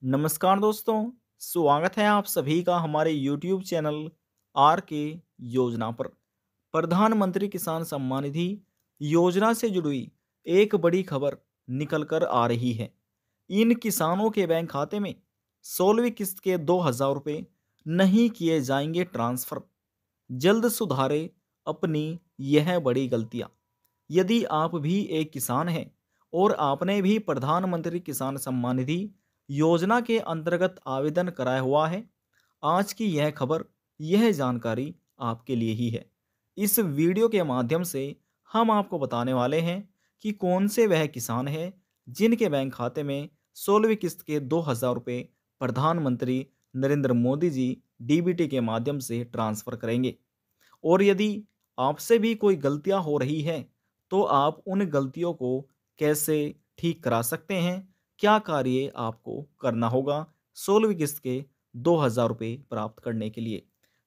नमस्कार दोस्तों, स्वागत है आप सभी का हमारे YouTube चैनल आर के योजना पर। प्रधानमंत्री किसान सम्मान निधि योजना से जुड़ी एक बड़ी खबर निकल कर आ रही है। इन किसानों के बैंक खाते में 16वीं किस्त के 2,000 रुपये नहीं किए जाएंगे ट्रांसफर। जल्द सुधारे अपनी यह बड़ी गलतियां। यदि आप भी एक किसान हैं और आपने भी प्रधानमंत्री किसान सम्मान निधि योजना के अंतर्गत आवेदन कराया हुआ है, आज की यह खबर, यह जानकारी आपके लिए ही है। इस वीडियो के माध्यम से हम आपको बताने वाले हैं कि कौन से वह किसान हैं जिनके बैंक खाते में 16वीं किस्त के 2,000 रुपये प्रधानमंत्री नरेंद्र मोदी जी डीबीटी के माध्यम से ट्रांसफ़र करेंगे। और यदि आपसे भी कोई गलतियां हो रही हैं, तो आप उन गलतियों को कैसे ठीक करा सकते हैं, क्या कार्य आपको करना होगा 16वीं किस्त के 2,000 रुपये प्राप्त करने के लिए।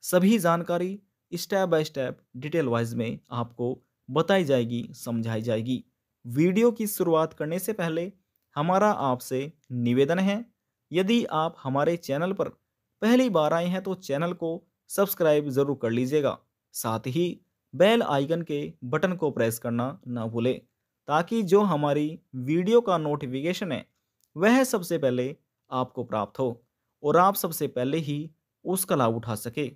सभी जानकारी step by step detail wise में आपको बताई जाएगी, समझाई जाएगी। वीडियो की शुरुआत करने से पहले हमारा आपसे निवेदन है, यदि आप हमारे चैनल पर पहली बार आए हैं तो चैनल को सब्सक्राइब ज़रूर कर लीजिएगा। साथ ही बेल आइकन के बटन को प्रेस करना ना भूलें, ताकि जो हमारी वीडियो का नोटिफिकेशन है वह सबसे पहले आपको प्राप्त हो और आप सबसे पहले ही उसका लाभ उठा सके।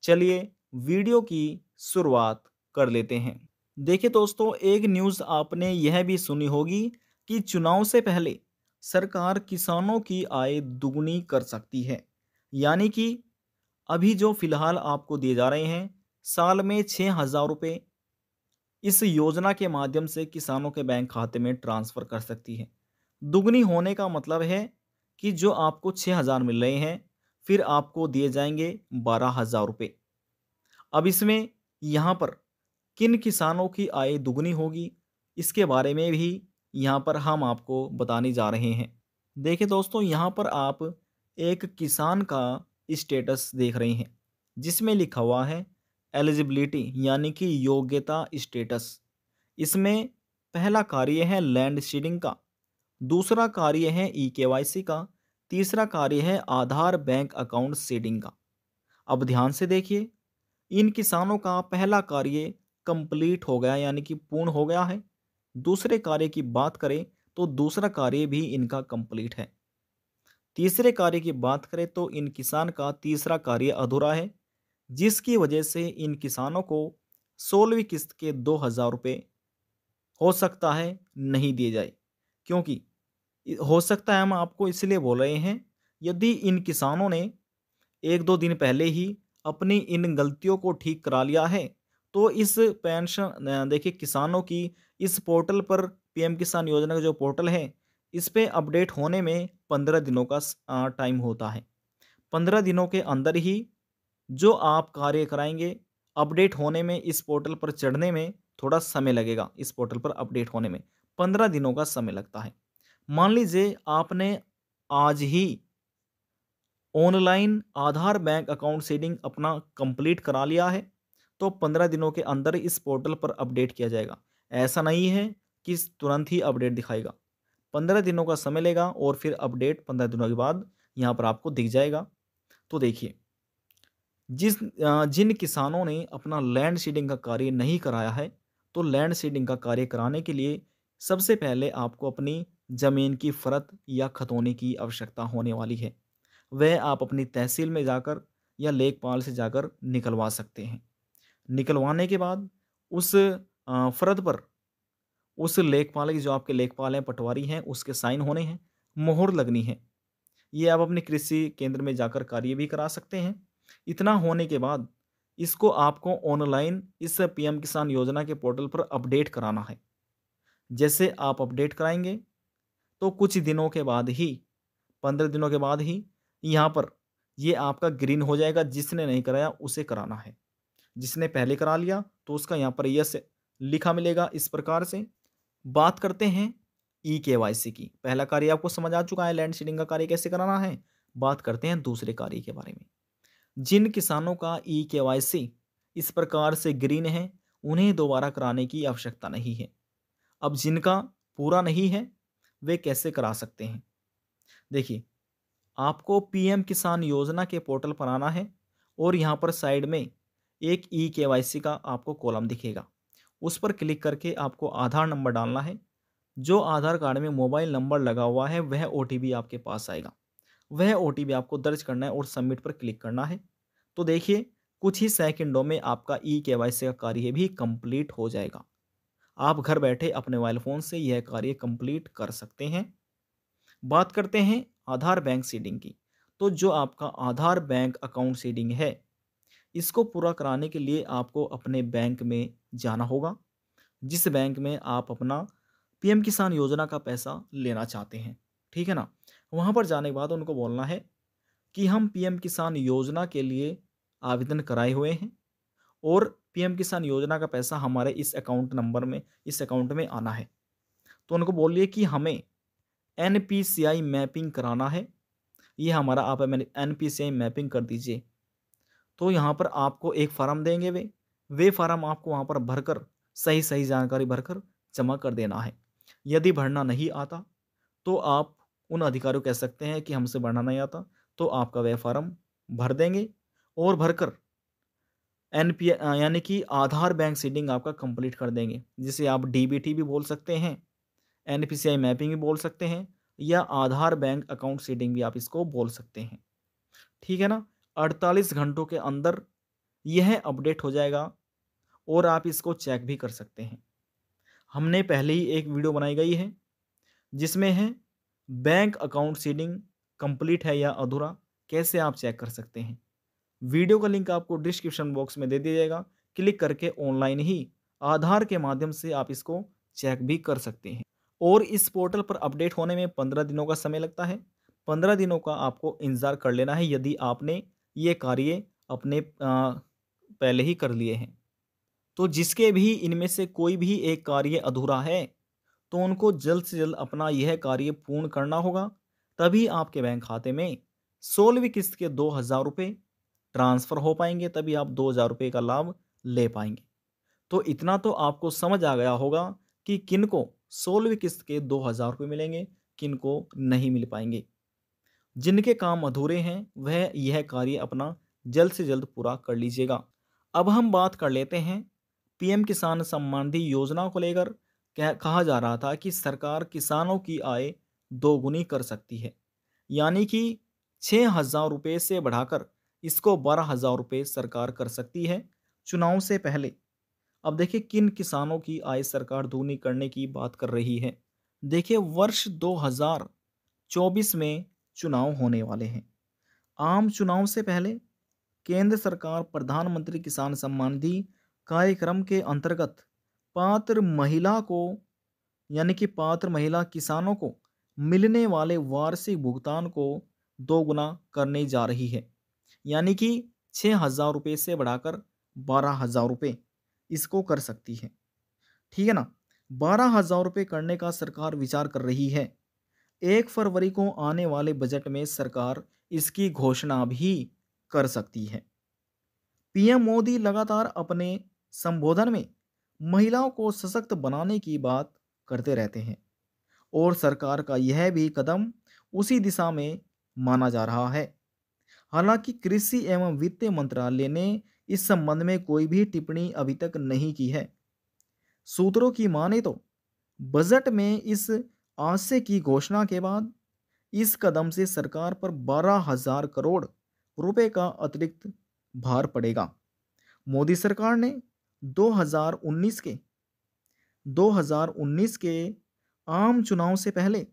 चलिए वीडियो की शुरुआत कर लेते हैं। देखिए दोस्तों, एक न्यूज़ आपने यह भी सुनी होगी कि चुनाव से पहले सरकार किसानों की आय दुगनी कर सकती है। यानी कि अभी जो फिलहाल आपको दिए जा रहे हैं साल में 6,000 रुपये, इस योजना के माध्यम से किसानों के बैंक खाते में ट्रांसफ़र कर सकती है। दुगनी होने का मतलब है कि जो आपको 6,000 मिल रहे हैं, फिर आपको दिए जाएंगे 12,000 रुपये। अब इसमें यहाँ पर किन किसानों की आय दुगनी होगी, इसके बारे में भी यहाँ पर हम आपको बताने जा रहे हैं। देखिए दोस्तों, यहाँ पर आप एक किसान का स्टेटस देख रहे हैं, जिसमें लिखा हुआ है एलिजिबिलिटी, यानी कि योग्यता स्टेटस। इसमें पहला कार्य है लैंड सीडिंग का, दूसरा कार्य है ई-केवाईसी का, तीसरा कार्य है आधार बैंक अकाउंट सीडिंग का। अब ध्यान से देखिए, इन किसानों का पहला कार्य कंप्लीट हो गया, यानी कि पूर्ण हो गया है। दूसरे कार्य की बात करें तो दूसरा कार्य भी इनका कंप्लीट है। तीसरे कार्य की बात करें तो इन किसान का तीसरा कार्य अधूरा है, जिसकी वजह से इन किसानों को 16वीं किस्त के 2,000 रुपये हो सकता है नहीं दिए जाए। क्योंकि हो सकता है, हम आपको इसलिए बोल रहे हैं, यदि इन किसानों ने 1-2 दिन पहले ही अपनी इन गलतियों को ठीक करा लिया है, तो इस पेंशन देखिए किसानों की इस पोर्टल पर, पीएम किसान योजना का जो पोर्टल है, इस पे अपडेट होने में 15 दिनों का टाइम होता है। 15 दिनों के अंदर ही जो आप कार्य कराएँगे, अपडेट होने में, इस पोर्टल पर चढ़ने में थोड़ा समय लगेगा, इस पोर्टल पर अपडेट होने में 15 दिनों का समय लगता है। मान लीजिए आपने आज ही ऑनलाइन आधार बैंक अकाउंट सीडिंग अपना कंप्लीट करा लिया है, तो 15 दिनों के अंदर इस पोर्टल पर अपडेट किया जाएगा। ऐसा नहीं है कि तुरंत ही अपडेट दिखाएगा। 15 दिनों का समय लेगा और फिर अपडेट 15 दिनों के बाद यहाँ पर आपको दिख जाएगा। तो देखिए, जिन किसानों ने अपना लैंड सीडिंग का कार्य नहीं कराया है, तो लैंड सीडिंग का कार्य कराने के लिए सबसे पहले आपको अपनी ज़मीन की फ़रत या खतौनी की आवश्यकता होने वाली है। वह आप अपनी तहसील में जाकर या लेखपाल से जाकर निकलवा सकते हैं। निकलवाने के बाद उस फ़रद पर उस लेखपाल की, जो आपके लेखपाल हैं, पटवारी हैं, उसके साइन होने हैं, मोहर लगनी है। ये आप अपने कृषि केंद्र में जाकर कार्य भी करा सकते हैं। इतना होने के बाद इसको आपको ऑनलाइन इस पीएम किसान योजना के पोर्टल पर अपडेट कराना है। जैसे आप अपडेट कराएँगे, तो कुछ दिनों के बाद ही, 15 दिनों के बाद ही यहाँ पर ये आपका ग्रीन हो जाएगा। जिसने नहीं कराया उसे कराना है। जिसने पहले करा लिया तो उसका यहाँ पर यस लिखा मिलेगा इस प्रकार से। बात करते हैं ई-केवाईसी की। पहला कार्य आपको समझ आ चुका है, लैंड सीडिंग का कार्य कैसे कराना है। बात करते हैं दूसरे कार्य के बारे में। जिन किसानों का ई-केवाईसी इस प्रकार से ग्रीन है, उन्हें दोबारा कराने की आवश्यकता नहीं है। अब जिनका पूरा नहीं है, वे कैसे करा सकते हैं? देखिए, आपको पीएम किसान योजना के पोर्टल पर आना है और यहाँ पर साइड में एक ई केवाईसी का आपको कॉलम दिखेगा। उस पर क्लिक करके आपको आधार नंबर डालना है। जो आधार कार्ड में मोबाइल नंबर लगा हुआ है वह ओटीपी आपके पास आएगा। वह ओटीपी आपको दर्ज करना है और सबमिट पर क्लिक करना है। तो देखिए, कुछ ही सेकंडों में आपका ई केवाईसी का कार्य भी कंप्लीट हो जाएगा। आप घर बैठे अपने मोबाइल फ़ोन से यह कार्य कंप्लीट कर सकते हैं। बात करते हैं आधार बैंक सीडिंग की। तो जो आपका आधार बैंक अकाउंट सीडिंग है, इसको पूरा कराने के लिए आपको अपने बैंक में जाना होगा, जिस बैंक में आप अपना पीएम किसान योजना का पैसा लेना चाहते हैं। ठीक है ना? वहाँ पर जाने के बाद उनको बोलना है कि हम पीएम किसान योजना के लिए आवेदन कराए हुए हैं और पीएम किसान योजना का पैसा हमारे इस अकाउंट नंबर में, इस अकाउंट में आना है। तो उनको बोलिए कि हमें एनपीसीआई मैपिंग कराना है। ये हमारा आप मैंने एनपीसीआई मैपिंग कर दीजिए। तो यहाँ पर आपको एक फ़ॉर्म देंगे वे फ़ॉर्म आपको वहाँ पर भरकर सही-सही जानकारी भरकर जमा कर देना है। यदि भरना नहीं आता, तो आप उन अधिकारियों को कह सकते हैं कि हमसे भरना नहीं आता, तो आपका वह फ़ॉर्म भर देंगे और भरकर यानी कि आधार बैंक सीडिंग आपका कंप्लीट कर देंगे, जिसे आप डीबीटी भी बोल सकते हैं, एनपीसीआई मैपिंग भी बोल सकते हैं या आधार बैंक अकाउंट सीडिंग भी आप इसको बोल सकते हैं। ठीक है ना? 48 घंटों के अंदर यह अपडेट हो जाएगा और आप इसको चेक भी कर सकते हैं। हमने पहले ही एक वीडियो बनाई गई है, जिसमें है बैंक अकाउंट सीडिंग कंप्लीट है या अधूरा, कैसे आप चेक कर सकते हैं। वीडियो का लिंक आपको डिस्क्रिप्शन बॉक्स में दे दिया जाएगा। क्लिक करके ऑनलाइन ही आधार के माध्यम से आप इसको चेक भी कर सकते हैं। और इस पोर्टल पर अपडेट होने में 15 दिनों का समय लगता है। 15 दिनों का आपको इंतज़ार कर लेना है यदि आपने ये कार्य अपने पहले ही कर लिए हैं। तो जिसके भी इनमें से कोई भी एक कार्य अधूरा है, तो उनको जल्द से जल्द अपना यह कार्य पूर्ण करना होगा। तभी आपके बैंक खाते में 16वीं किस्त के 2,000 रुपये ट्रांसफ़र हो पाएँगे, तभी आप 2,000 रुपये का लाभ ले पाएँगे। तो इतना तो आपको समझ आ गया होगा कि किनको 16वीं किस्त के 2,000 रुपये मिलेंगे, किनको नहीं मिल पाएँगे। जिनके काम अधूरे हैं, वह यह कार्य अपना जल्द से जल्द पूरा कर लीजिएगा। अब हम बात कर लेते हैं पीएम किसान सम्मान निधि योजना को लेकर। कहा जा रहा था कि सरकार किसानों की आय दोगुनी कर सकती है, यानी कि 6,000 रुपये से बढ़ाकर इसको 12,000 रुपये सरकार कर सकती है चुनाव से पहले। अब देखिए किन किसानों की आय सरकार दोगुनी करने की बात कर रही है। देखिए, वर्ष 2024 में चुनाव होने वाले हैं। आम चुनाव से पहले केंद्र सरकार प्रधानमंत्री किसान सम्मान निधि कार्यक्रम के अंतर्गत पात्र महिला को, यानी कि पात्र महिला किसानों को मिलने वाले वार्षिक भुगतान को दोगुना करने जा रही है, यानी कि 6,000 रुपये से बढ़ाकर 12,000 रुपये इसको कर सकती है। ठीक है ना? 12,000 रुपये करने का सरकार विचार कर रही है। 1 फरवरी को आने वाले बजट में सरकार इसकी घोषणा भी कर सकती है। पीएम मोदी लगातार अपने संबोधन में महिलाओं को सशक्त बनाने की बात करते रहते हैं और सरकार का यह भी कदम उसी दिशा में माना जा रहा है। हालांकि कृषि एवं वित्त मंत्रालय ने इस संबंध में कोई भी टिप्पणी अभी तक नहीं की है। सूत्रों की माने तो बजट में इस आशय की घोषणा के बाद इस कदम से सरकार पर 12,000 करोड़ रुपए का अतिरिक्त भार पड़ेगा। मोदी सरकार ने 2019 के आम चुनाव से पहले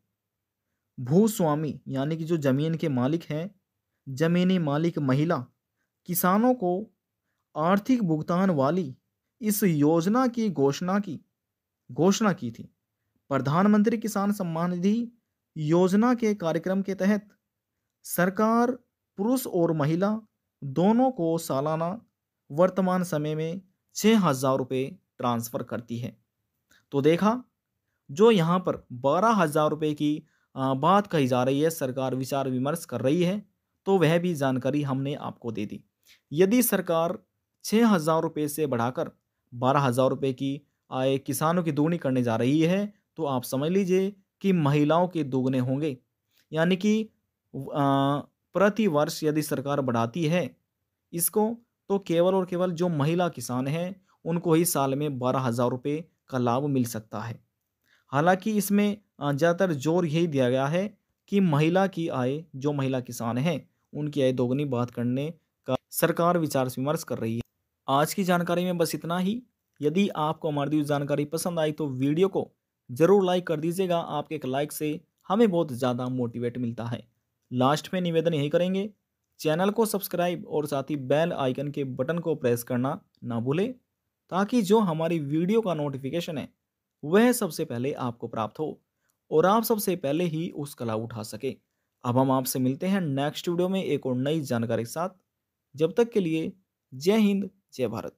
भूस्वामी, यानी कि जो जमीन के मालिक हैं, जमीनी मालिक महिला किसानों को आर्थिक भुगतान वाली इस योजना की घोषणा की थी। प्रधानमंत्री किसान सम्मान निधि योजना के कार्यक्रम के तहत सरकार पुरुष और महिला दोनों को सालाना वर्तमान समय में 6,000 रुपये ट्रांसफ़र करती है। तो देखा, जो यहाँ पर 12,000 रुपये की बात कही जा रही है, सरकार विचार विमर्श कर रही है, तो वह भी जानकारी हमने आपको दे दी। यदि सरकार 6,000 रुपये से बढ़ाकर 12,000 रुपये की आय किसानों की दोगुनी करने जा रही है, तो आप समझ लीजिए कि महिलाओं के दोगुने होंगे, यानी कि प्रति वर्ष यदि सरकार बढ़ाती है इसको, तो केवल और केवल जो महिला किसान हैं उनको ही साल में 12,000 रुपये का लाभ मिल सकता है। हालांकि इसमें ज़्यादातर जोर यही दिया गया है कि महिला की आय, जो महिला किसान हैं उनकी आय दोगुनी बात करने का सरकार विचार विमर्श कर रही है। आज की जानकारी में बस इतना ही। यदि आपको हमारी दी हुई जानकारी पसंद आई तो वीडियो को ज़रूर लाइक कर दीजिएगा। आपके एक लाइक से हमें बहुत ज़्यादा मोटिवेट मिलता है। लास्ट में निवेदन यही करेंगे, चैनल को सब्सक्राइब और साथ ही बेल आइकन के बटन को प्रेस करना ना भूलें, ताकि जो हमारी वीडियो का नोटिफिकेशन है वह सबसे पहले आपको प्राप्त हो और आप सबसे पहले ही उसका लाभ उठा सके। अब हम आपसे मिलते हैं नेक्स्ट वीडियो में एक और नई जानकारी के साथ। जब तक के लिए जय हिंद, जय भारत।